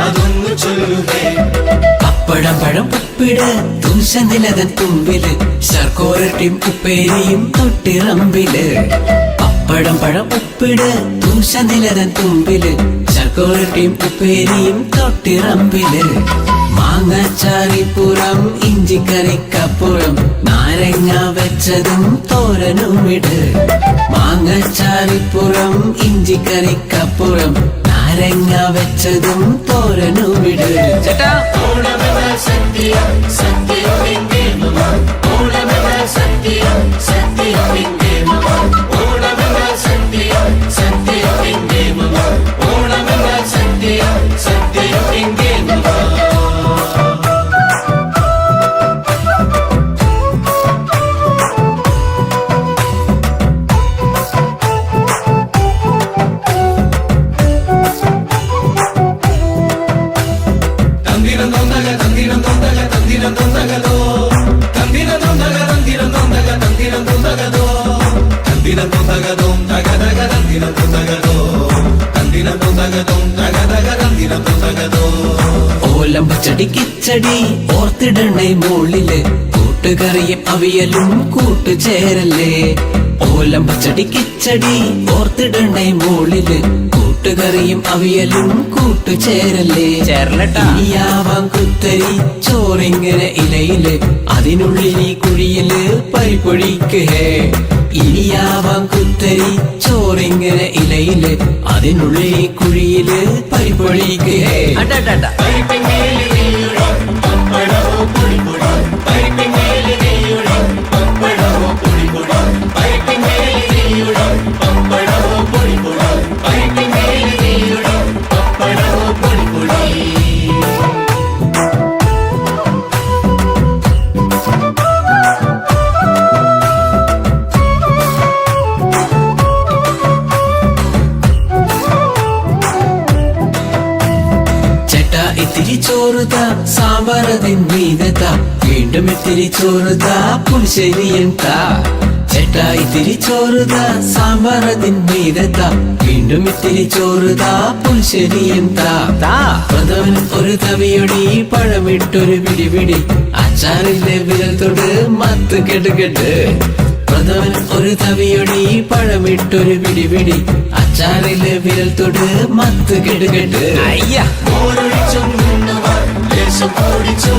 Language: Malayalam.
അതൊന്നു ചൊല്ലുകേ. പപ്പടം പഴം ഉപ്പിട് തുൽസനിലതൻ തുമ്പില് ശർക്കോരട്ടിയും ഉപ്പേരിയും തൊട്ടിറമ്പില്. പപ്പടം പഴം ഉപ്പിട് തുൽസനിലതൻ തുമ്പില് ശർക്കോരട്ടിയും ഉപ്പേരിയും തൊട്ടിറമ്പില്. മാങ്ങാച്ചാറിപ്പുറം ഇഞ്ചിക്കറിക്കപ്പുറം നാരങ്ങ വെച്ചതും തോരനുമിട്. മാങ്ങാച്ചാറിപ്പുറം ഇഞ്ചിക്കറിക്കപ്പുറം നാരങ്ങ വെച്ചതും തോരനുമിട്. ചേട്ടാ ഓണമെന്നാൽ സത്യം സത്യം എന്റെ മമ. ഓണമെന്നാൽ സത്യം സത്യം എന്റെ മമ. ഓണമെന്നാൽ സത്യം സത്യം എന്റെ മമ. ഓണമെന്നാൽ സത്യം സത്യം എന്റെ മമ. ഓലം പച്ചടി കിച്ചടി ഓർത്തിടണേ മോളില് കൂട്ടുകറിയും അവിയലും കൂട്ടുചേരല്ലേ. ഓലം പച്ചടി കിച്ചടി ഓർത്തിടണേ മോളില് കൂട്ടുകറിയും അവിയലും കൂട്ടുചേരല്ലേ. ചേരലട്ടാവാം കുത്തരി ചോറിങ്ങനെ ഇലയില് അതിനുള്ളിൽ ഈ കുഴിയില് പരിപ്പൊഴിക്ക്. ഇനിയാവാം കുത്തരി ചോറിങ്ങനെ ഇലയില് അതിനുള്ളിൽ ഈ കുഴിയില് പരിപ്പൊഴിക്ക്. പരിപ്പിന്മേല് നെയ്യുടെ പപ്പടമോ പൊടിപൊടി. പരിപ്പിന്മേല് നെയ്യുടെ പപ്പടമോ പൊടിപൊടി. പരിപ്പിന്മേല് നെയ്യുടെ പപ്പടമോ പൊടിപൊടി. പരിപ്പിന്മേല് നെയ്യുടെ പപ്പടമോ പൊടിപൊടി. ഇത്തിരി ചോറുത സാമ്പാറതിൻ മീതത വീണ്ടും ഇത്തിരി ചോറുത പുളിശ്ശേരിയന്ത. ചേട്ടാ ഇത്തിരി ചോറുത സാമ്പാറതിൻ മീതത വീണ്ടും ഇത്തിരി ചോറുത പുളിശ്ശേരിയന്ത. പ്രഥമൻ ഒരു തവിയൊടി പഴമിട്ടൊരു പിടിപിടി അച്ചാറിന്റെ വിരൽ തൊട് മത്ത് കെട്ടുകെട്ട്. പ്രഥമൻ ഒരു തവിയൊടി പഴമിട്ടൊരു പിടിപിടി അച്ചാറിലെ വിരൽ തൊട് മത്ത് കെട്ടുകെട്ട്. ഓരൊഴിച്ചും ലേശം കൂടിച്ചോ